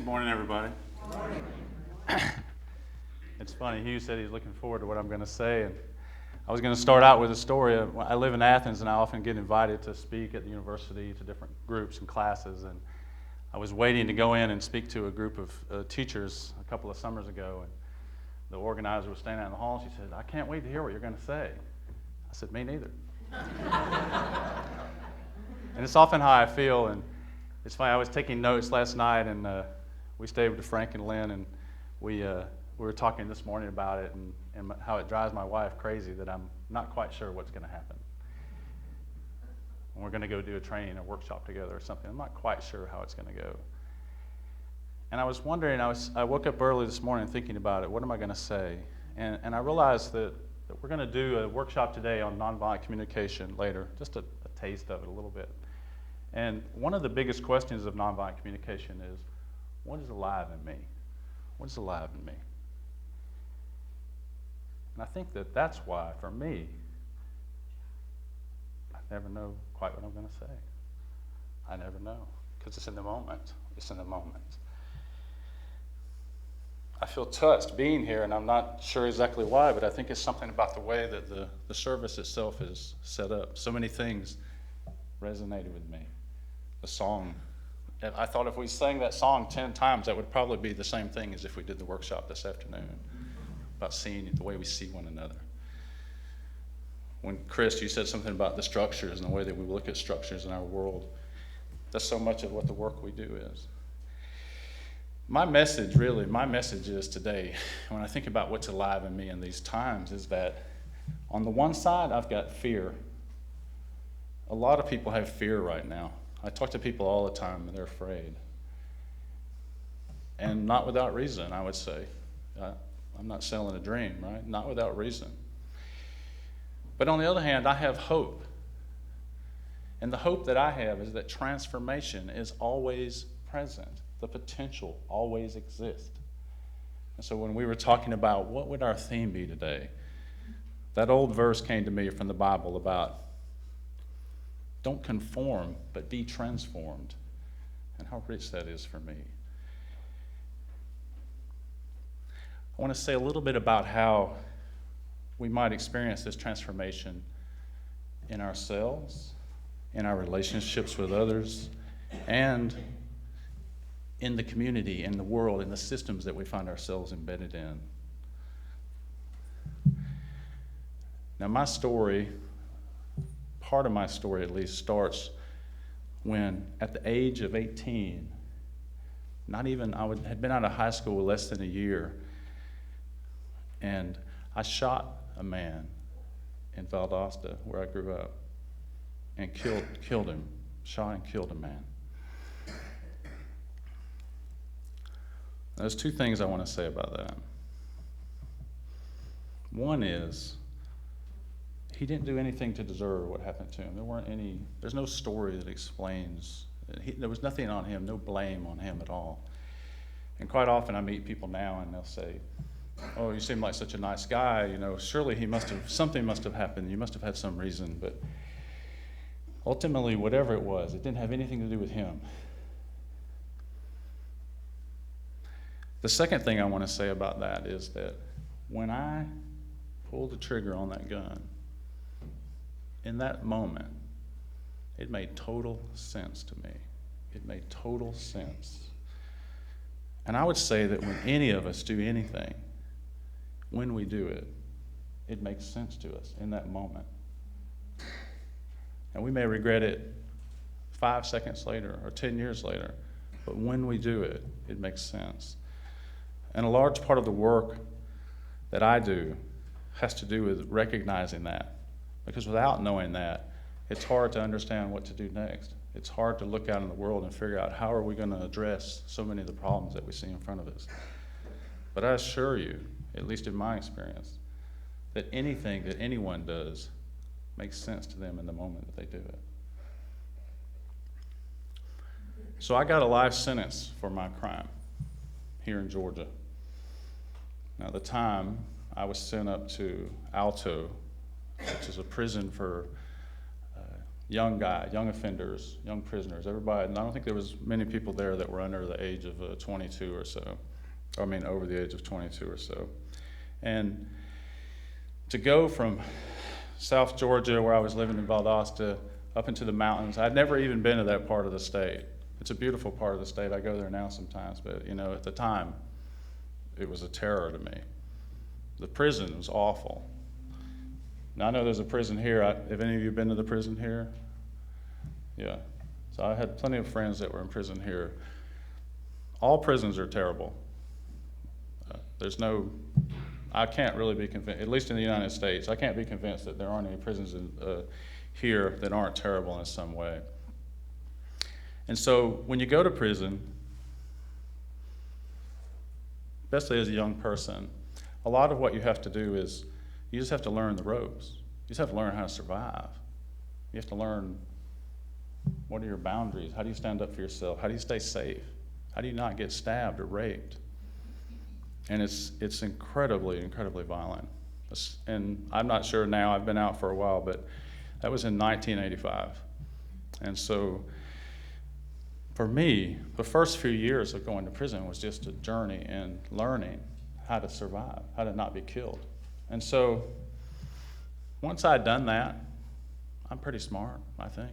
Good morning, everybody. Good morning. It's funny, Hugh said he's looking forward to what I'm going to say, and I was going to start out with a story. I live in Athens, and I often get invited to speak at the university to different groups and classes, and I was waiting to go in and speak to a group of teachers a couple of summers ago, and the organizer was standing out in the hall, and she said, "I can't wait to hear what you're going to say." I said, "Me neither." And it's often how I feel, and it's funny, I was taking notes last night, and we stayed with Frank and Lynn, and we were talking this morning about it, and how it drives my wife crazy that I'm not quite sure what's going to happen. We're going to go do a training or workshop together or something. I'm not quite sure how it's going to go. And I was wondering, I woke up early this morning thinking about it. What am I going to say? And I realized that we're going to do a workshop today on nonviolent communication later, just a taste of it a little bit. And one of the biggest questions of nonviolent communication is, what is alive in me? What is alive in me? And I think that that's why, for me, I never know quite what I'm going to say. I never know, because it's in the moment. It's in the moment. I feel touched being here, and I'm not sure exactly why, but I think it's something about the way that the service itself is set up. So many things resonated with me. The song, I thought if we sang that song 10 times, that would probably be the same thing as if we did the workshop this afternoon, about seeing the way we see one another. When Chris, you said something about the structures and the way that we look at structures in our world, that's so much of what the work we do is. My message is today, when I think about what's alive in me in these times, is that on the one side, I've got fear. A lot of people have fear right now. I talk to people all the time, and they're afraid. And not without reason, I would say. I'm not selling a dream, right? Not without reason. But on the other hand, I have hope. And the hope that I have is that transformation is always present. The potential always exists. And so when we were talking about what would our theme be today, that old verse came to me from the Bible about don't conform, but be transformed. And how rich that is for me. I want to say a little bit about how we might experience this transformation in ourselves, in our relationships with others, and in the community, in the world, in the systems that we find ourselves embedded in. Now, my story, part of my story at least, starts when, at the age of 18, had been out of high school less than a year, and I shot a man in Valdosta, where I grew up, and killed him, shot and killed a man. There's two things I want to say about that. One is, he didn't do anything to deserve what happened to him. There's no story that explains, there was nothing on him, no blame on him at all. And quite often I meet people now and they'll say, "Oh, you seem like such a nice guy, surely something must have happened, you must have had some reason." But ultimately, whatever it was, it didn't have anything to do with him. The second thing I want to say about that is that when I pulled the trigger on that gun, in that moment, it made total sense to me. It made total sense. And I would say that when any of us do anything, when we do it, it makes sense to us in that moment. And we may regret it 5 seconds later or 10 years later, but when we do it, it makes sense. And a large part of the work that I do has to do with recognizing that. Because without knowing that, it's hard to understand what to do next. It's hard to look out in the world and figure out how are we going to address so many of the problems that we see in front of us. But I assure you, at least in my experience, that anything that anyone does makes sense to them in the moment that they do it. So I got a life sentence for my crime here in Georgia. Now, at the time, I was sent up to Alto, which is a prison for young offenders, young prisoners, everybody. And I don't think there was many people there that were under the age of 22 or so. I mean, over the age of 22 or so. And to go from South Georgia, where I was living in Valdosta, up into the mountains, I'd never even been to that part of the state. It's a beautiful part of the state. I go there now sometimes, but at the time, it was a terror to me. The prison was awful. Now I know there's a prison here. Have any of you been to the prison here? Yeah. So I had plenty of friends that were in prison here. All prisons are terrible. I can't really be convinced, at least in the United States, I can't be convinced that there aren't any prisons here that aren't terrible in some way. And so when you go to prison, especially as a young person, a lot of what you have to do is you just have to learn the ropes. You just have to learn how to survive. You have to learn what are your boundaries, how do you stand up for yourself, how do you stay safe, how do you not get stabbed or raped. And it's incredibly, incredibly violent. And I'm not sure now, I've been out for a while, but that was in 1985. And so for me, the first few years of going to prison was just a journey in learning how to survive, how to not be killed. And so once I'd done that, I'm pretty smart, I think.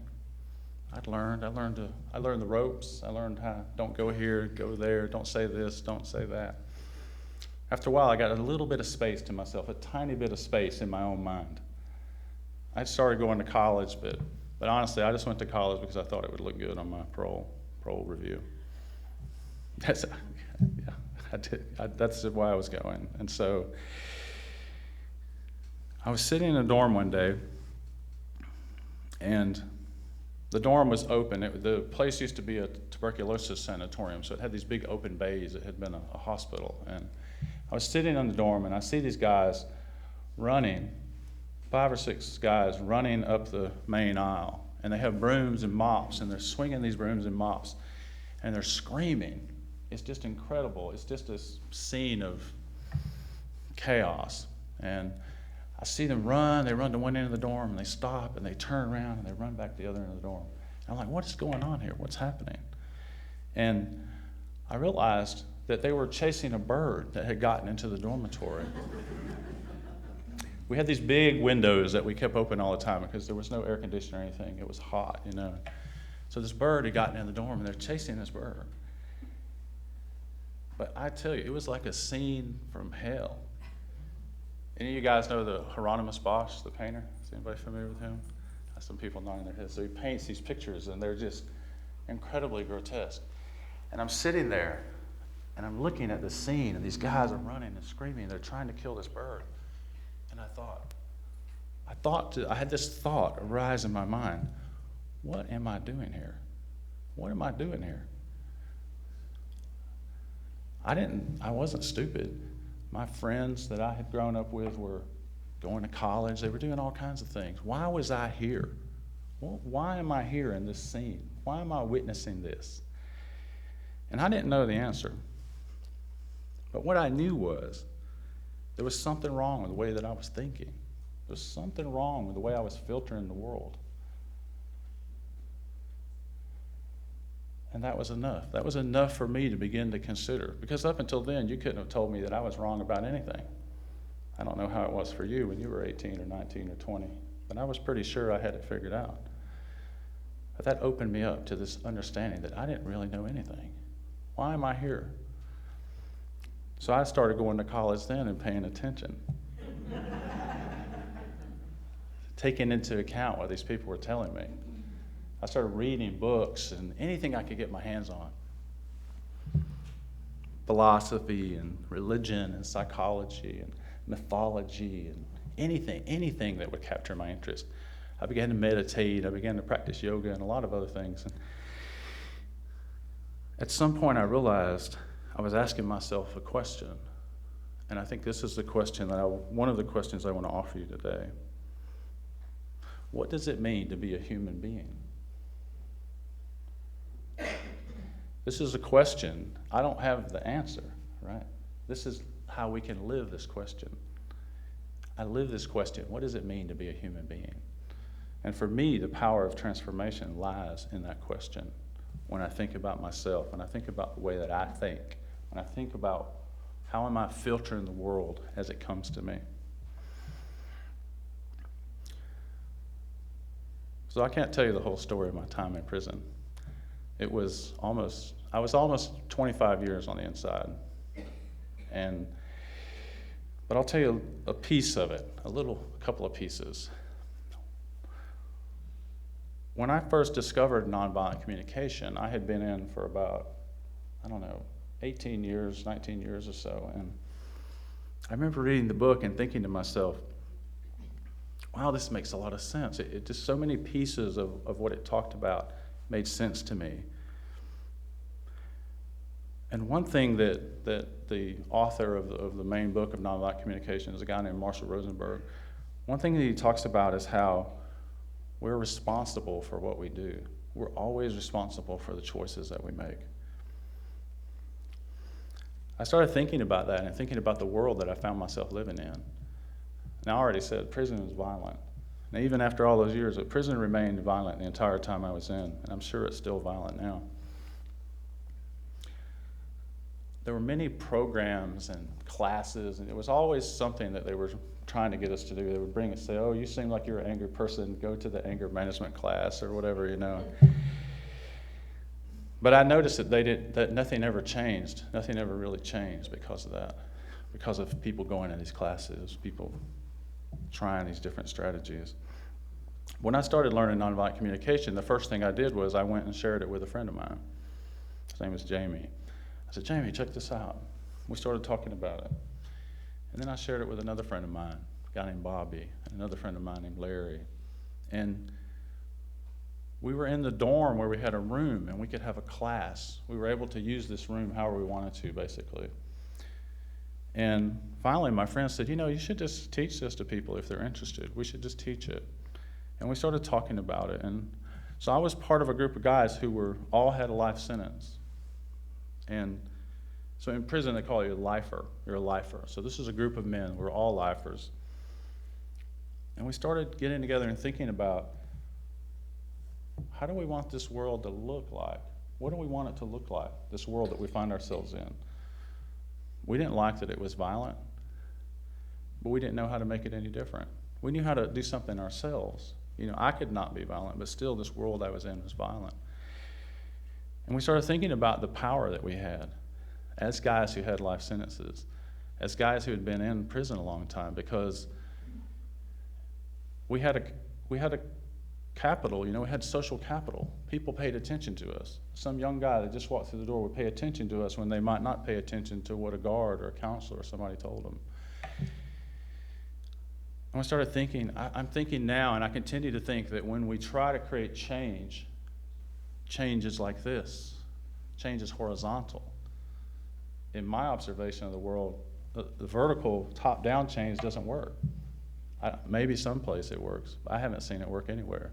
I learned the ropes. I learned how, don't go here, go there, don't say this, don't say that. After a while, I got a little bit of space to myself, a tiny bit of space in my own mind. I started going to college, but honestly, I just went to college because I thought it would look good on my parole review. That's why I was going. And so I was sitting in a dorm one day, and the dorm was open. The place used to be a tuberculosis sanatorium, so it had these big open bays. It had been a hospital. And I was sitting in the dorm, and I see these guys running, 5 or 6 guys running up the main aisle. And they have brooms and mops, and they're swinging these brooms and mops, and they're screaming. It's just incredible. It's just this scene of chaos. And I see them run. They run to one end of the dorm, and they stop, and they turn around, and they run back to the other end of the dorm. And I'm like, what is going on here? What's happening? And I realized that they were chasing a bird that had gotten into the dormitory. We had these big windows that we kept open all the time because there was no air conditioner or anything. It was hot, So this bird had gotten in the dorm, and they're chasing this bird. But I tell you, it was like a scene from hell. Any of you guys know the Hieronymus Bosch, the painter? Is anybody familiar with him? Some people nodding their heads. So he paints these pictures, and they're just incredibly grotesque. And I'm sitting there, and I'm looking at the scene, and these guys are running and screaming. They're trying to kill this bird. And I had this thought arise in my mind. What am I doing here? What am I doing here? I wasn't stupid. My friends that I had grown up with were going to college. They were doing all kinds of things. Why was I here? Well, why am I here in this scene? Why am I witnessing this? And I didn't know the answer. But what I knew was there was something wrong with the way that I was thinking. There was something wrong with the way I was filtering the world. And that was enough. That was enough for me to begin to consider. Because up until then, you couldn't have told me that I was wrong about anything. I don't know how it was for you when you were 18 or 19 or 20, but I was pretty sure I had it figured out. But that opened me up to this understanding that I didn't really know anything. Why am I here? So I started going to college then and paying attention. Taking into account what these people were telling me. I started reading books and anything I could get my hands on. Philosophy and religion and psychology and mythology and anything that would capture my interest. I began to meditate, I began to practice yoga and a lot of other things. And at some point I realized I was asking myself a question. And I think this is the question one of the questions I want to offer you today. What does it mean to be a human being? This is a question. I don't have the answer, right? This is how we can live this question. I live this question. What does it mean to be a human being? And for me, the power of transformation lies in that question. When I think about myself, when I think about the way that I think, when I think about how am I filtering the world as it comes to me. So I can't tell you the whole story of my time in prison. I was almost 25 years on the inside. But I'll tell you a piece of it, a couple of pieces. When I first discovered nonviolent communication, I had been in for about, 18 years, 19 years or so. And I remember reading the book and thinking to myself, wow, this makes a lot of sense. It just so many pieces of what it talked about made sense to me. And one thing that the author of the main book of Nonviolent Communication is a guy named Marshall Rosenberg. One thing that he talks about is how we're responsible for what we do. We're always responsible for the choices that we make. I started thinking about that and thinking about the world that I found myself living in. Now, I already said prison is violent. Now, even after all those years, prison remained violent the entire time I was in, and I'm sure it's still violent now. There were many programs and classes, and it was always something that they were trying to get us to do. They would bring us, say, oh, you seem like you're an angry person, go to the anger management class or whatever, But I noticed that nothing ever changed. Nothing ever really changed because of that, because of people going to these classes, people trying these different strategies. When I started learning nonviolent communication, the first thing I did was I went and shared it with a friend of mine. His name is Jamie. I said, Jamie, check this out. We started talking about it. And then I shared it with another friend of mine, a guy named Bobby, and another friend of mine named Larry. And we were in the dorm where we had a room and we could have a class. We were able to use this room however we wanted to, basically. And finally, my friend said, you should just teach this to people if they're interested. We should just teach it. And we started talking about it. And so I was part of a group of guys who all had a life sentence. And so in prison, they call you a lifer. You're a lifer. So this is a group of men. We're all lifers. And we started getting together and thinking about, how do we want this world to look like? What do we want it to look like, this world that we find ourselves in? We didn't like that it was violent, but we didn't know how to make it any different. We knew how to do something ourselves. I could not be violent, but still this world I was in was violent. And we started thinking about the power that we had as guys who had life sentences, as guys who had been in prison a long time, because we had a capital, we had social capital. People paid attention to us. Some young guy that just walked through the door would pay attention to us when they might not pay attention to what a guard or a counselor or somebody told them. And I started thinking, I'm thinking now, and I continue to think that when we try to create change, change is like this. Change is horizontal. In my observation of the world, the vertical top-down change doesn't work. Maybe someplace it works, but I haven't seen it work anywhere.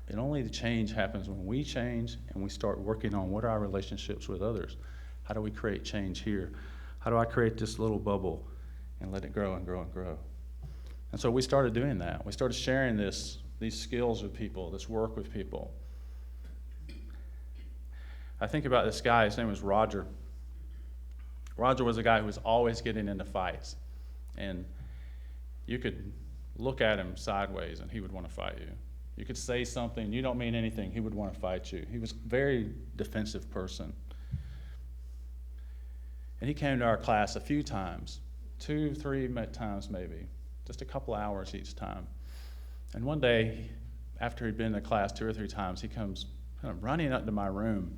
And only the change happens when we change and we start working on what are our relationships with others. How do we create change here? How do I create this little bubble and let it grow and grow and grow? And so we started doing that. We started sharing these skills with people, this work with people. I think about this guy, his name was Roger. Roger was a guy who was always getting into fights. And you could look at him sideways and he would want to fight you. You could say something, you don't mean anything, he would want to fight you. He was a very defensive person. And he came to our class a few times, 2, 3 times maybe, just a couple hours each time. And one day, after he'd been in the class 2 or 3 times, he comes kind of running up to my room.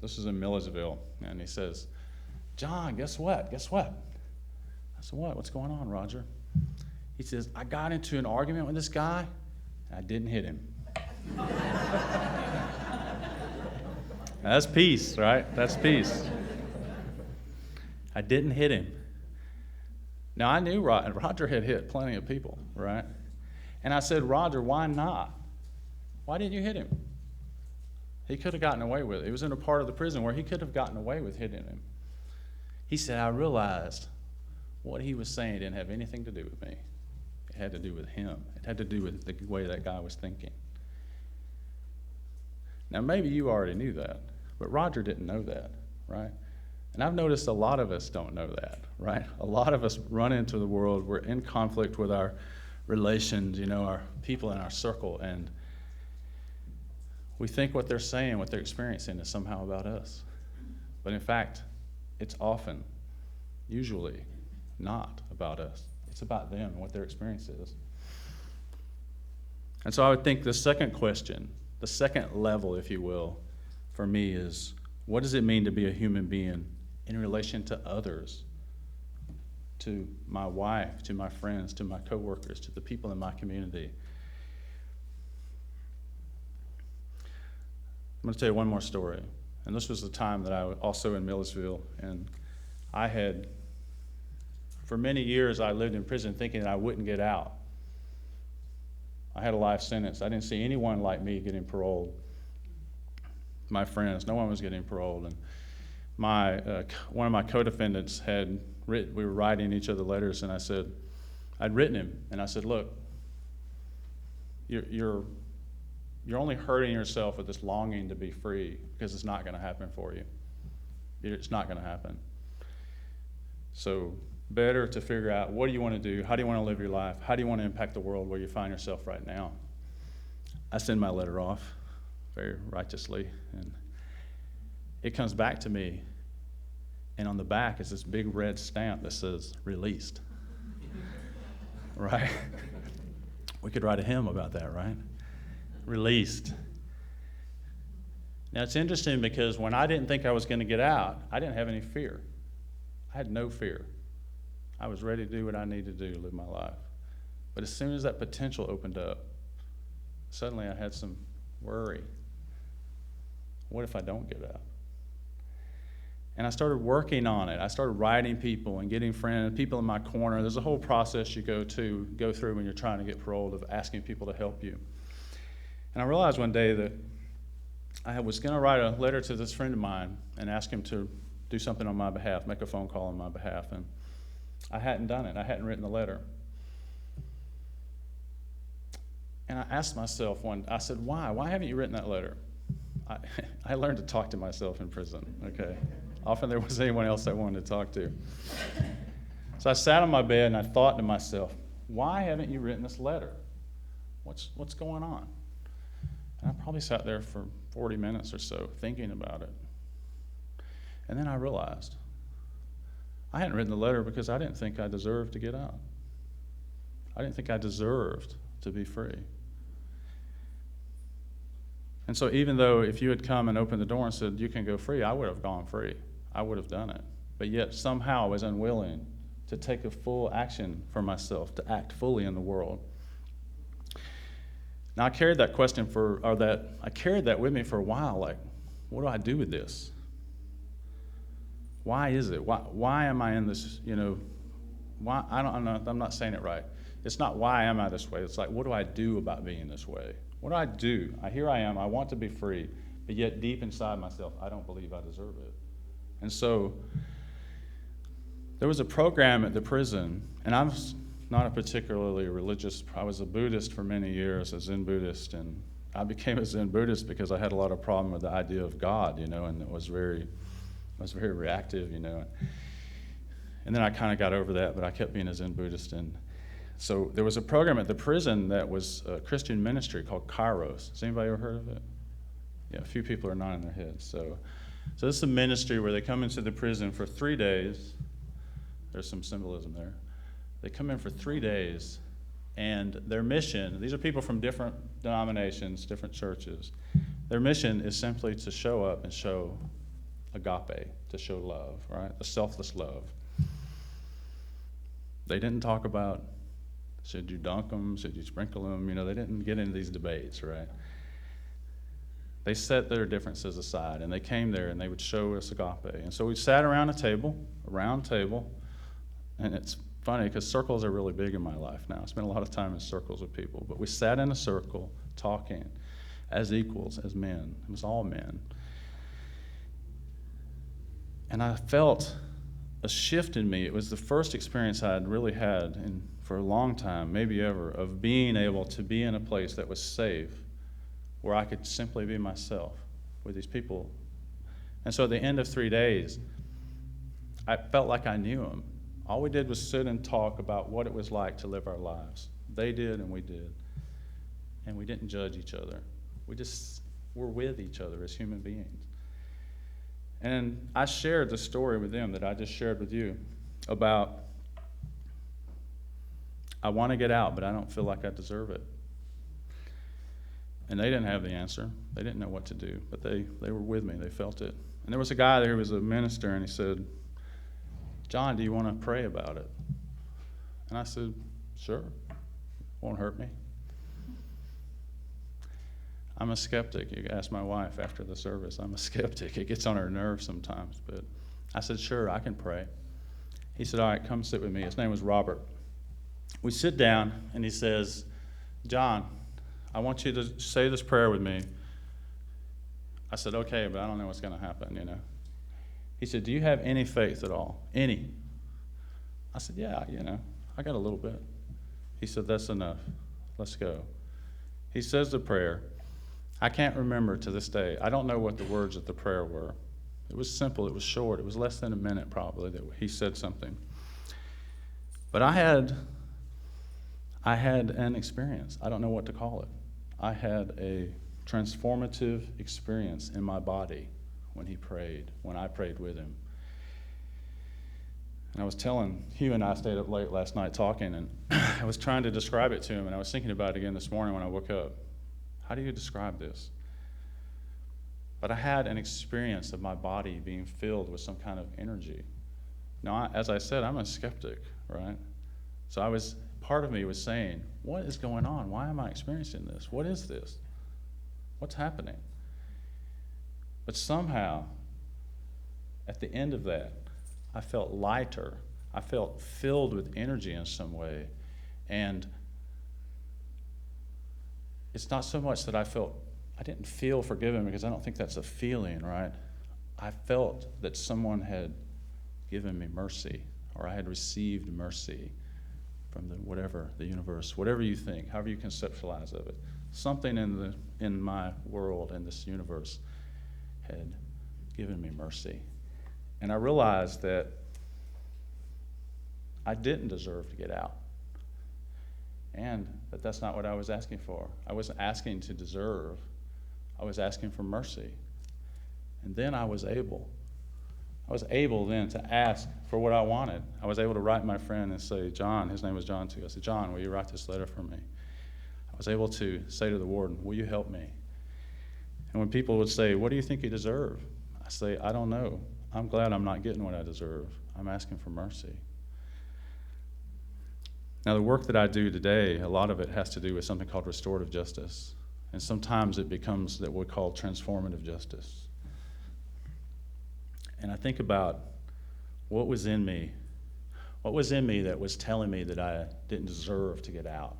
This is in Millersville, and he says, John, guess what? Guess what? I said, what? What's going on, Roger? He says, I got into an argument with this guy, and I didn't hit him. Now, that's peace, right? That's peace. I didn't hit him. Now, I knew Roger had hit plenty of people, right? And I said, Roger, why not? Why didn't you hit him? He could have gotten away with it. He was in a part of the prison where he could have gotten away with hitting him. He said, I realized what he was saying didn't have anything to do with me. It It had to do with him. It had to do with the way that guy was thinking. Now, maybe you already knew that, but Roger didn't know that, right? And I've noticed a lot of us don't know that, right? A lot of us run into the world, we're in conflict with our relations, our people in our circle, and we think what they're saying, what they're experiencing is somehow about us. But in fact, it's often, usually, not about us. It's about them and what their experience is. And so I would think the second question, the second level, if you will, for me is, what does it mean to be a human being in relation to others, to my wife, to my friends, to my coworkers, to the people in my community? I'm going to tell you one more story. And this was the time that I was also in Millersville, and for many years, I lived in prison thinking that I wouldn't get out. I had a life sentence. I didn't see anyone like me getting paroled. My friends, no one was getting paroled. And one of my co-defendants we were writing each other letters, and I'd written him, and I said, look, you're only hurting yourself with this longing to be free, because it's not going to happen for you. It's not going to happen. So better to figure out, what do you want to do? How do you want to live your life? How do you want to impact the world where you find yourself right now? I send my letter off very righteously, and it comes back to me, and on the back is this big red stamp that says released. Right? We could write a hymn about that, right? Released. Now, it's interesting because when I didn't think I was going to get out, I didn't have any fear. I had no fear. I was ready to do what I needed to do, live my life. But as soon as that potential opened up, suddenly I had some worry. What if I don't get out? And I started working on it. I started writing people and getting friends, people in my corner. There's a whole process you go through when you're trying to get paroled, of asking people to help you. And I realized one day that I was going to write a letter to this friend of mine and ask him to do something on my behalf, make a phone call on my behalf. And I hadn't done it. I hadn't written the letter. And I asked myself I said, why? Why haven't you written that letter? I learned to talk to myself in prison, okay? Often there wasn't anyone else I wanted to talk to. So I sat on my bed and I thought to myself, why haven't you written this letter? What's going on? And I probably sat there for 40 minutes or so thinking about it. And then I realized I hadn't written the letter because I didn't think I deserved to get out. I didn't think I deserved to be free. And so even though if you had come and opened the door and said, you can go free, I would have gone free. I would have done it. But yet somehow I was unwilling to take a full action for myself, to act fully in the world. Now I carried that I carried that with me for a while, like, what do I do with this? Why is it? Why am I in this, why, I'm not saying it right. It's not why am I this way. It's like, what do I do about being this way? What do I do? Here I am, I want to be free, but yet deep inside myself, I don't believe I deserve it. And so there was a program at the prison, and I was not a particularly religious, I was a Buddhist for many years, a Zen Buddhist, and I became a Zen Buddhist because I had a lot of problem with the idea of God, and it was very reactive, And then I kind of got over that, but I kept being a Zen Buddhist. And so there was a program at the prison that was a Christian ministry called Kairos. Has anybody ever heard of it? Yeah, a few people are nodding their heads. So this is a ministry where they come into the prison for 3 days. There's some symbolism there. They come in for 3 days, and their mission, these are people from different denominations, different churches. Their mission is simply to show up and show agape, to show love, right? The selfless love. They didn't talk about, should you dunk them, should you sprinkle them? They didn't get into these debates, right? They set their differences aside, and they came there and they would show us agape. And so we sat around a round table, and it's funny because circles are really big in my life now. I spend a lot of time in circles with people, but we sat in a circle talking as equals, as men. It was all men. And I felt a shift in me. It was the first experience I had really had for a long time, maybe ever, of being able to be in a place that was safe, where I could simply be myself with these people. And so at the end of 3 days, I felt like I knew them. All we did was sit and talk about what it was like to live our lives. They did and we did. And we didn't judge each other. We just were with each other as human beings. And I shared the story with them that I just shared with you about, I want to get out, but I don't feel like I deserve it. And they didn't have the answer. They didn't know what to do, but they were with me. They felt it. And there was a guy there who was a minister, and he said, "John, do you want to pray about it?" And I said, "Sure. Won't hurt me." I'm a skeptic. You ask my wife after the service. I'm a skeptic. It gets on her nerves sometimes. But I said, "Sure, I can pray." He said, "All right, come sit with me." His name was Robert. We sit down, and he says, "John, I want you to say this prayer with me." I said, "Okay, but I don't know what's going to happen, you know." He said, "Do you have any faith at all? Any?" I said, "Yeah, I got a little bit." He said, "That's enough. Let's go." He says the prayer. I can't remember to this day. I don't know what the words of the prayer were. It was simple. It was short. It was less than a minute probably that he said something. But I had an experience. I don't know what to call it. I had a transformative experience in my body when he prayed, when I prayed with him. And I was telling Hugh, and I stayed up late last night talking, and I was trying to describe it to him, and I was thinking about it again this morning when I woke up. How do you describe this? But I had an experience of my body being filled with some kind of energy. Now, as I said, I'm a skeptic, right? So part of me was saying, what is going on? Why am I experiencing this? What is this? What's happening? But somehow, at the end of that, I felt lighter. I felt filled with energy in some way. And it's not so much that I didn't feel forgiven, because I don't think that's a feeling, right? I felt that someone had given me mercy, or I had received mercy from the universe, whatever you think, however you conceptualize of it. Something in my world, in this universe, had given me mercy. And I realized that I didn't deserve to get out. And that's not what I was asking for. I wasn't asking to deserve. I was asking for mercy. And then I was able then to ask for what I wanted. I was able to write my friend and say, "John," his name was John too. I said, "John, will you write this letter for me?" I was able to say to the warden, "Will you help me?" And when people would say, "What do you think you deserve?" I say, "I don't know. I'm glad I'm not getting what I deserve. I'm asking for mercy." Now, the work that I do today, a lot of it has to do with something called restorative justice. And sometimes it becomes that we call transformative justice. And I think about what was in me that was telling me that I didn't deserve to get out.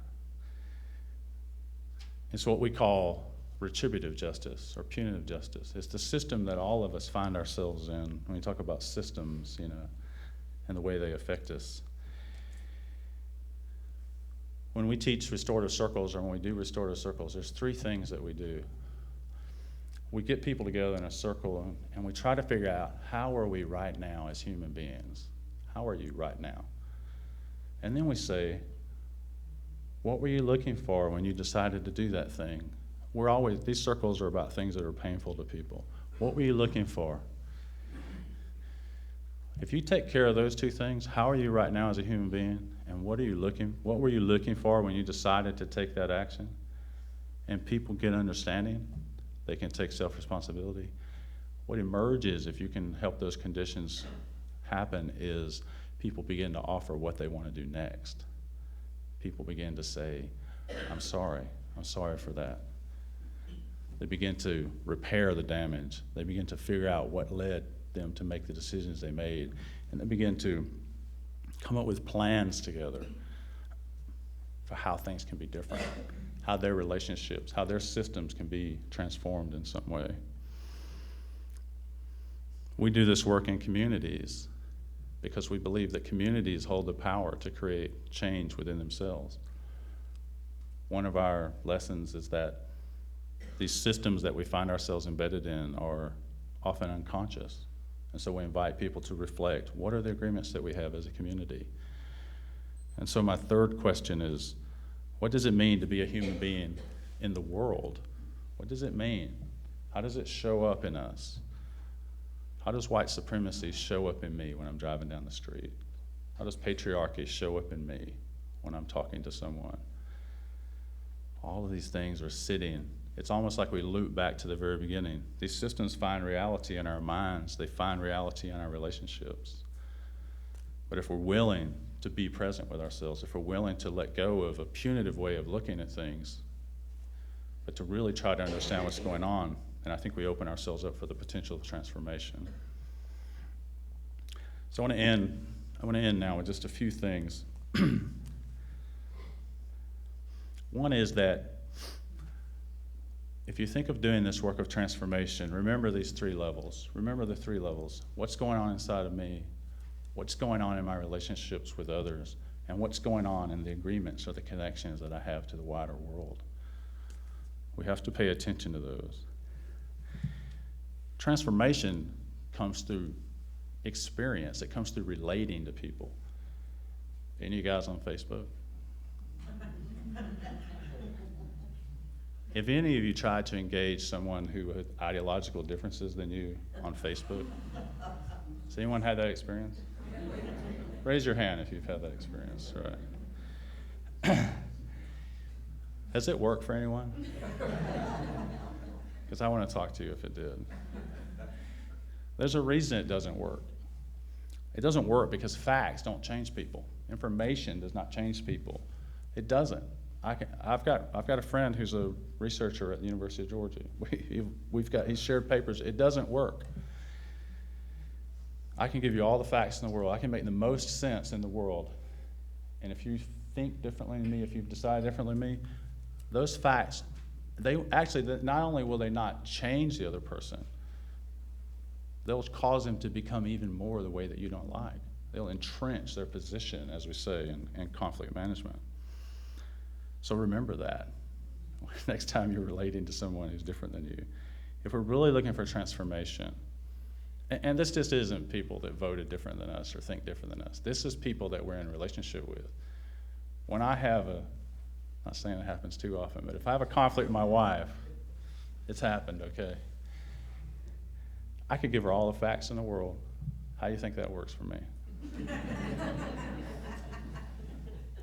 It's what we call retributive justice or punitive justice. It's the system that all of us find ourselves in when we talk about systems, and the way they affect us. When we teach restorative circles, or when we do restorative circles, there's 3 things that we do. We get people together in a circle, and we try to figure out, how are we right now as human beings? How are you right now? And then we say, what were you looking for when you decided to do that thing? These circles are about things that are painful to people. What were you looking for? If you take care of those 2 things, how are you right now as a human being? And what were you looking for when you decided to take that action? And people get understanding. They can take self-responsibility. What emerges, if you can help those conditions happen, is people begin to offer what they want to do next. People begin to say, I'm sorry for that. They begin to repair the damage. They begin to figure out what led them to make the decisions they made. And they begin to come up with plans together for how things can be different, how their relationships, how their systems can be transformed in some way. We do this work in communities. because we believe that communities hold the power to create change within themselves. One of our lessons is that these systems that we find ourselves embedded in are often unconscious. And so we invite people to reflect, what are the agreements that we have as a community? And so my third question is, what does it mean to be a human being in the world? What does it mean? How does it show up in us? How does white supremacy show up in me when I'm driving down the street? How does patriarchy show up in me when I'm talking to someone? All of these things are sitting. It's almost like we loop back to the very beginning. These systems find reality in our minds. They find reality in our relationships. But if we're willing to be present with ourselves, if we're willing to let go of a punitive way of looking at things, but to really try to understand what's going on, and I think we open ourselves up for the potential of transformation. So I want to end now with just a few things. One is that if you think of doing this work of transformation, remember these three levels. Remember the three levels. What's going on inside of me? What's going on in my relationships with others? And what's going on in the agreements or the connections that I have to the wider world? We have to pay attention to those. Transformation comes through experience. It comes through relating to people. Any of you guys on Facebook? If any of you tried to engage someone who had ideological differences than you on Facebook, has anyone had that experience? Raise your hand if you've had that experience, right? Has it worked for anyone? Because I want to talk to you if it did. There's a reason it doesn't work. It doesn't work because facts don't change people. Information does not change people. It doesn't. I've got a friend who's a researcher at the University of Georgia. He's shared papers. It doesn't work. I can give you all the facts in the world. I can make the most sense in the world. And if you think differently than me, if you decide differently than me, those facts, they actually, not only will they not change the other person, they'll cause them to become even more the way that you don't like. They'll entrench their position, as we say, in conflict management. So remember that next time you're relating to someone who's different than you. If we're really looking for transformation, and this just isn't people that voted different than us or think different than us. This is people that we're in a relationship with. When I have I'm not saying it happens too often, but if I have a conflict with my wife, it's happened, okay? I could give her all the facts in the world. How do you think that works for me?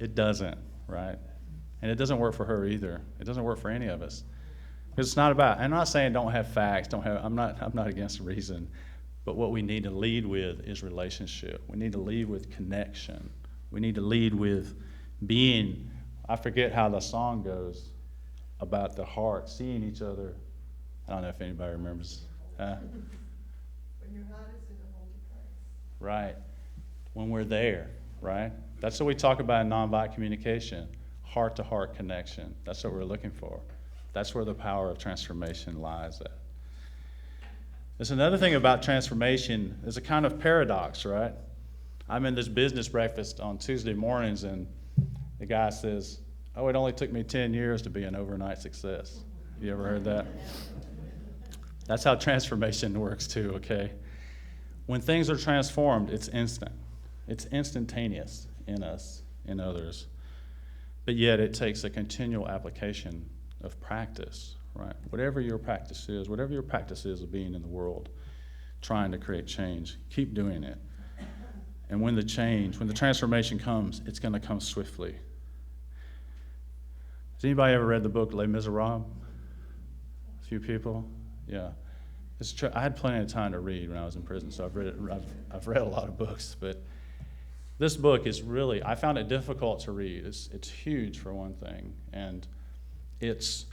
It doesn't, right? And it doesn't work for her either. It doesn't work for any of us. Because it's not about, I'm not saying don't have facts, I'm not against reason, but what we need to lead with is relationship. We need to lead with connection. We need to lead with being, I forget how the song goes about the heart, seeing each other. I don't know if anybody remembers. When your heart is in a holy place. Right. When we're there, right? That's what we talk about in nonviolent communication. Heart-to-heart connection. That's what we're looking for. That's where the power of transformation lies at. There's another thing about transformation. There's a kind of paradox, right? I'm in this business breakfast on Tuesday mornings, and the guy says, "Oh, it only took me 10 years to be an overnight success." You ever heard that? That's how transformation works too, okay? When things are transformed, it's instant. It's instantaneous in us, in others. But yet it takes a continual application of practice, right? Whatever your practice is of being in the world, trying to create change, keep doing it. And when the transformation comes, it's going to come swiftly. Has anybody ever read the book Les Miserables? A few people? Yeah. I had plenty of time to read when I was in prison, so I've read a lot of books, but this book is really, I found it difficult to read. It's huge for one thing, and it's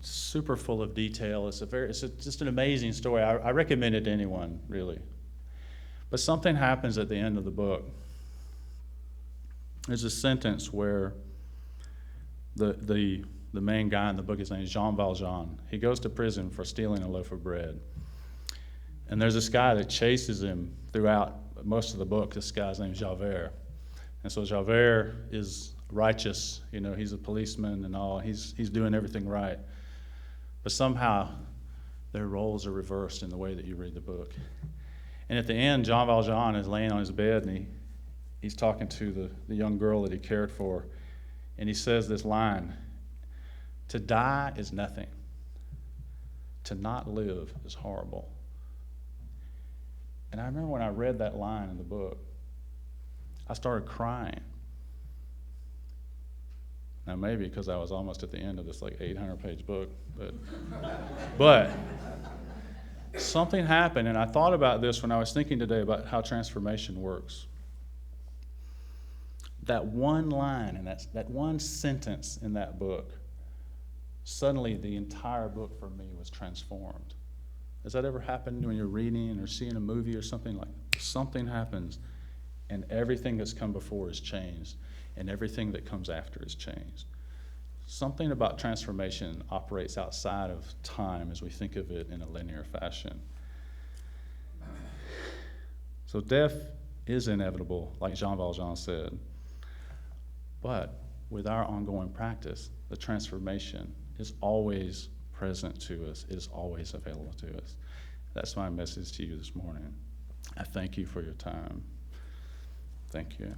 super full of detail. It's just an amazing story. I recommend it to anyone, really. But something happens at the end of the book. There's a sentence where the main guy in the book, his name is Jean Valjean. He goes to prison for stealing a loaf of bread. And there's this guy that chases him throughout most of the book, this guy's name is Javert. And so Javert is righteous, he's a policeman and all, he's doing everything right. But somehow their roles are reversed in the way that you read the book. And at the end, Jean Valjean is laying on his bed and he's talking to the young girl that he cared for. And he says this line, "To die is nothing. To not live is horrible." And I remember when I read that line in the book, I started crying. Now maybe because I was almost at the end of this 800-page book, but something happened, and I thought about this when I was thinking today about how transformation works. That one line and that one sentence in that book, suddenly the entire book for me was transformed. Has that ever happened when you're reading or seeing a movie or something? Something happens and everything that's come before is changed and everything that comes after is changed. Something about transformation operates outside of time as we think of it in a linear fashion. So death is inevitable, like Jean Valjean said. But with our ongoing practice, the transformation is always present to us. It is always available to us. That's my message to you this morning. I thank you for your time. Thank you.